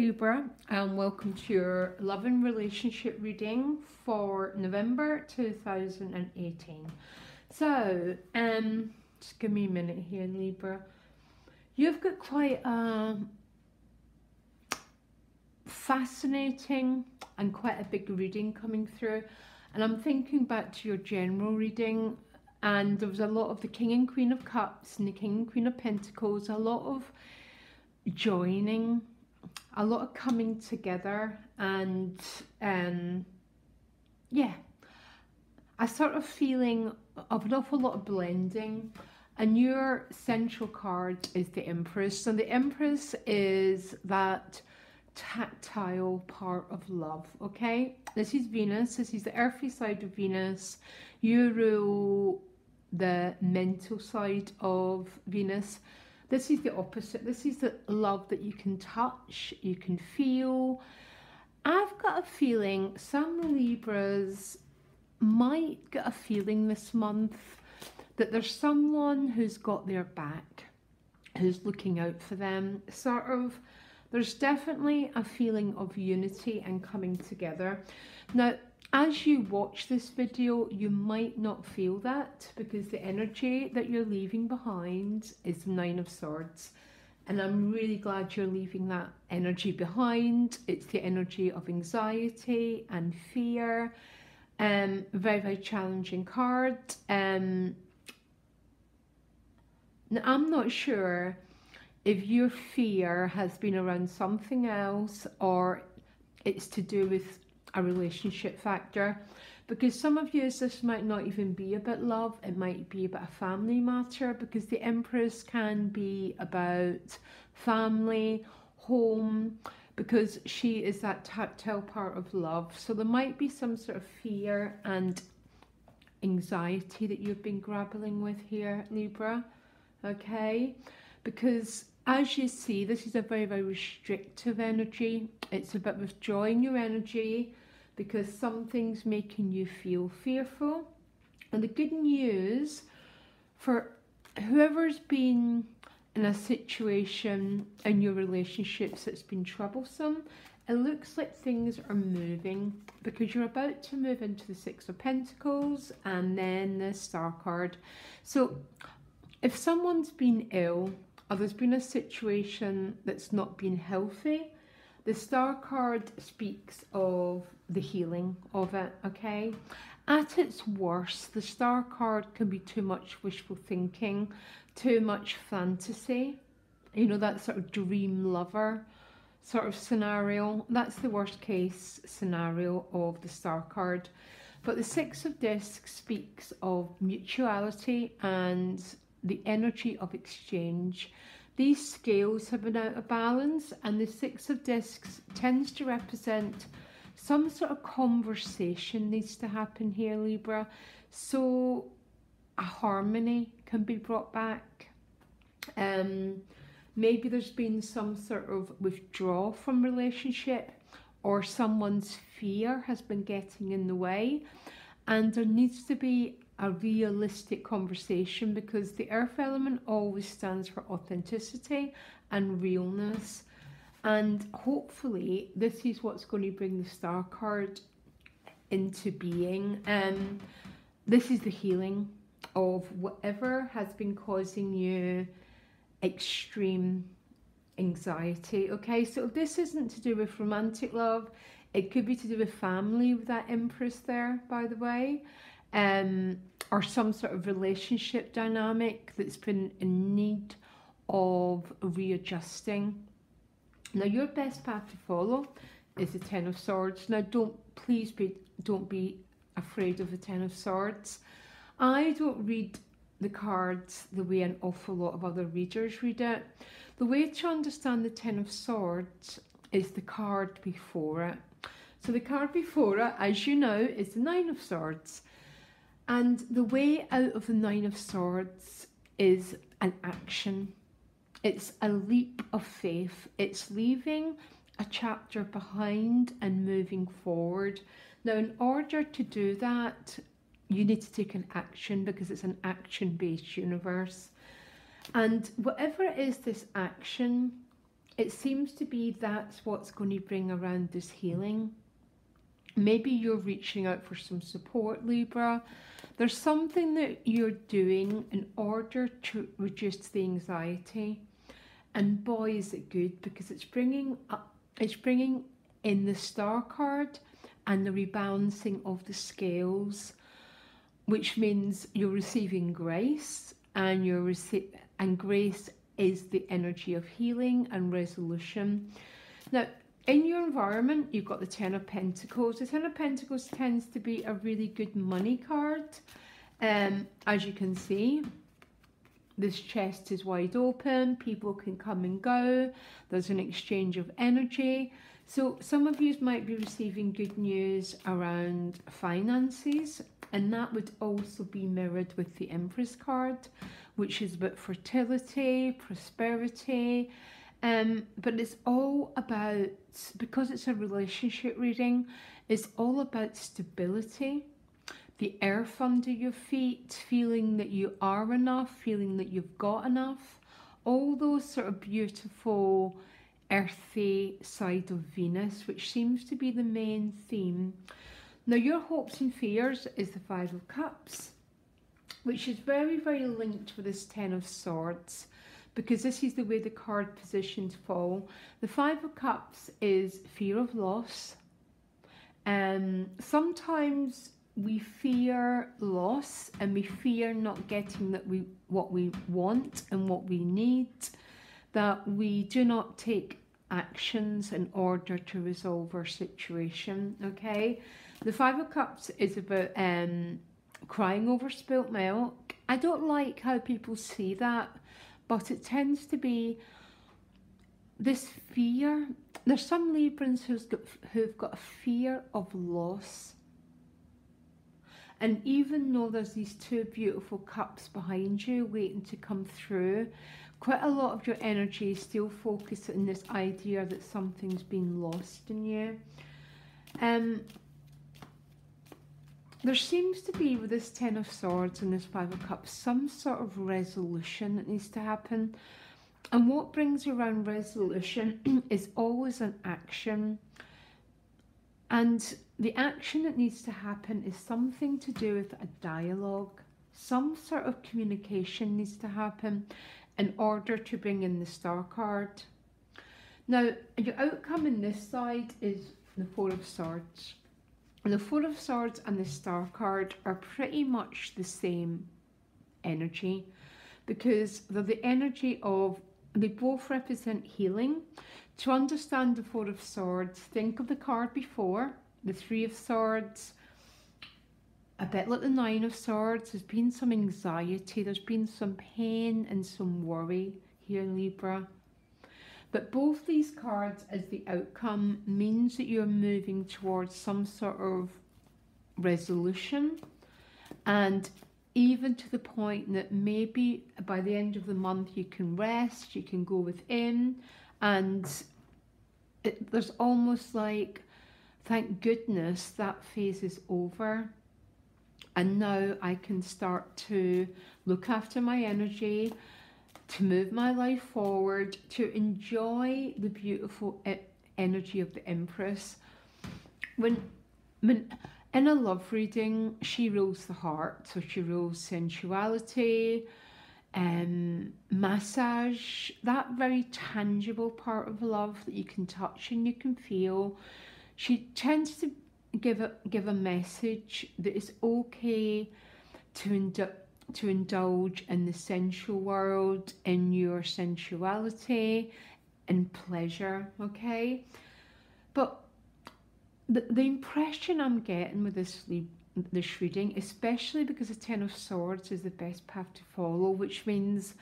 Libra, and welcome to your love and relationship reading for November 2018. So, just give me a minute here, Libra. You've got quite a fascinating and quite a big reading coming through, and I'm thinking back to your general reading, and there was a lot of the King and Queen of Cups and the King and Queen of Pentacles, a lot of joining, a lot of coming together, and yeah, a sort of feeling of an awful lot of blending. And your central card is the Empress, and the Empress is that tactile part of love. Okay, this is Venus, this is the earthy side of Venus. You rule the mental side of Venus. This is the opposite. This is the love that you can touch, you can feel. I've got a feeling some Libras might get a feeling this month that there's someone who's got their back, who's looking out for them. Sort of, there's definitely a feeling of unity and coming together. Now, as you watch this video, you might not feel that because the energy that you're leaving behind is the Nine of Swords. And I'm really glad you're leaving that energy behind. It's the energy of anxiety and fear. Very, very challenging card. Now, I'm not sure if your fear has been around something else or it's to do with a relationship factor, because some of you, this might not even be about love, it might be about a family matter, because the Empress can be about family, home, because she is that tactile part of love. So there might be some sort of fear and anxiety that you've been grappling with here, Libra. Okay, because as you see, this is a very, very restrictive energy. It's about withdrawing your energy because something's making you feel fearful. And the good news for whoever's been in a situation in your relationships that's been troublesome, it looks like things are moving, because you're about to move into the Six of Pentacles and then the Star card. So if someone's been ill or there's been a situation that's not been healthy, the Star card speaks of the healing of it, okay? At its worst, the Star card can be too much wishful thinking, too much fantasy, you know, that sort of dream lover sort of scenario. That's the worst case scenario of the Star card. But the Six of Discs speaks of mutuality and the energy of exchange. These scales have been out of balance, and the Six of Discs tends to represent some sort of conversation needs to happen here, Libra, so a harmony can be brought back. Maybe there's been some sort of withdrawal from relationship, or someone's fear has been getting in the way, and there needs to be a realistic conversation, because the earth element always stands for authenticity and realness. And hopefully this is what's going to bring the Star card into being. This is the healing of whatever has been causing you extreme anxiety. Okay, so this isn't to do with romantic love, it could be to do with family, with that Empress there, by the way. Or some sort of relationship dynamic that's been in need of readjusting. Now, your best path to follow is the Ten of Swords. Now, don't be afraid of the Ten of Swords. I don't read the cards the way an awful lot of other readers read it. The way to understand the Ten of Swords is the card before it. So the card before it, as you know, is the Nine of Swords. And the way out of the Nine of Swords is an action. It's a leap of faith. It's leaving a chapter behind and moving forward. Now, in order to do that, you need to take an action, because it's an action-based universe. And whatever it is, this action, it seems to be that's what's going to bring around this healing. Maybe you're reaching out for some support, Libra. There's something that you're doing in order to reduce the anxiety. And boy, is it good, because it's bringing in the Star card and the rebalancing of the scales, which means you're receiving grace, and and grace is the energy of healing and resolution. Now, in your environment, you've got the Ten of Pentacles. The Ten of Pentacles tends to be a really good money card. As you can see, this chest is wide open. People can come and go. There's an exchange of energy. So some of you might be receiving good news around finances, and that would also be mirrored with the Empress card, which is about fertility, prosperity. But it's all about, because it's a relationship reading, it's all about stability, the earth under your feet, feeling that you are enough, feeling that you've got enough, all those sort of beautiful earthy side of Venus, which seems to be the main theme. Now, your hopes and fears is the Five of Cups, which is very, very linked with this Ten of Swords, because this is the way the card positions fall. The Five of Cups is fear of loss. Sometimes we fear loss, and we fear not getting what we want and what we need, that we do not take actions in order to resolve our situation, okay? The Five of Cups is about crying over spilt milk. I don't like how people see that, but it tends to be this fear. There's some Librans who've got a fear of loss. And even though there's these two beautiful cups behind you waiting to come through, quite a lot of your energy is still focused on this idea that something's been lost in you. There seems to be, with this Ten of Swords and this Five of Cups, some sort of resolution that needs to happen. And what brings around resolution is always an action. And the action that needs to happen is something to do with a dialogue. Some sort of communication needs to happen in order to bring in the Star card. Now, your outcome in this side is the Four of Swords. And the Four of Swords and the Star card are pretty much the same energy, because they're the energy of, they both represent healing. To understand the Four of Swords, think of the card before, the Three of Swords, a bit like the Nine of Swords. There's been some anxiety, there's been some pain and some worry here in Libra. But both these cards as the outcome means that you're moving towards some sort of resolution, and even to the point that maybe by the end of the month you can rest, you can go within, and there's almost like, thank goodness that phase is over, and now I can start to look after my energy, to move my life forward, to enjoy the beautiful energy of the Empress. When in a love reading, she rules the heart, so she rules sensuality, massage, that very tangible part of love that you can touch and you can feel. She tends to give a message that it's okay to indulge in the sensual world, in your sensuality and pleasure, okay? But the impression I'm getting with this reading, especially because the Ten of Swords is the best path to follow, which means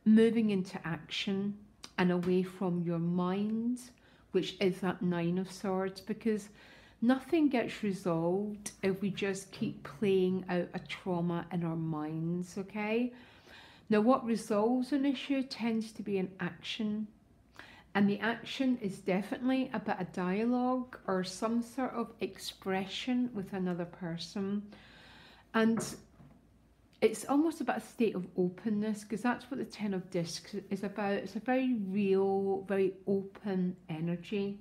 moving into action and away from your mind, which is that Nine of Swords, because nothing gets resolved if we just keep playing out a trauma in our minds, okay? Now, what resolves an issue tends to be an action. And the action is definitely about a dialogue or some sort of expression with another person. And it's almost about a state of openness, because that's what the Ten of Discs is about. It's a very real, very open energy,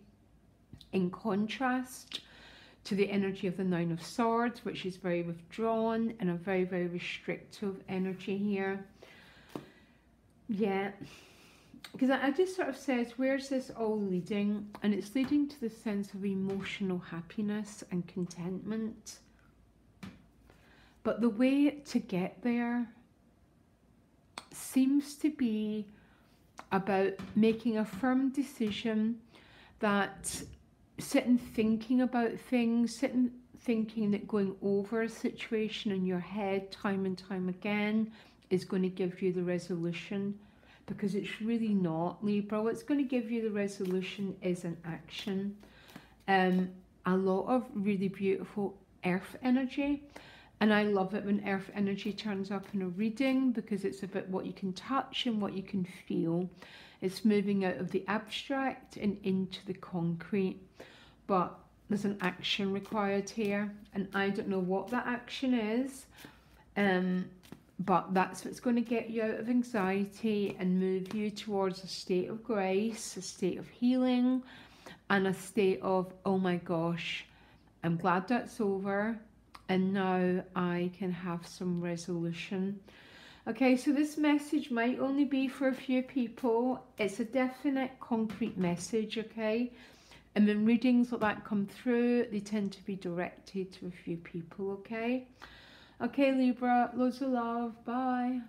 in contrast to the energy of the Nine of Swords, which is very withdrawn and a very, very restrictive energy here. Yeah, because I just sort of says, where's this all leading? And it's leading to the sense of emotional happiness and contentment. But the way to get there seems to be about making a firm decision, that sitting thinking about things, sitting thinking that going over a situation in your head time and time again is going to give you the resolution, because it's really not, Libra. What's going to give you the resolution is an action. A lot of really beautiful earth energy. And I love it when earth energy turns up in a reading, because it's about what you can touch and what you can feel. It's moving out of the abstract and into the concrete. But there's an action required here. And I don't know what that action is. But that's what's going to get you out of anxiety and move you towards a state of grace, a state of healing, and a state of, oh my gosh, I'm glad that's over. And now I can have some resolution. Okay, so this message might only be for a few people. It's a definite, concrete message, okay? And when readings like that come through, they tend to be directed to a few people, okay? Okay, Libra, loads of love. Bye.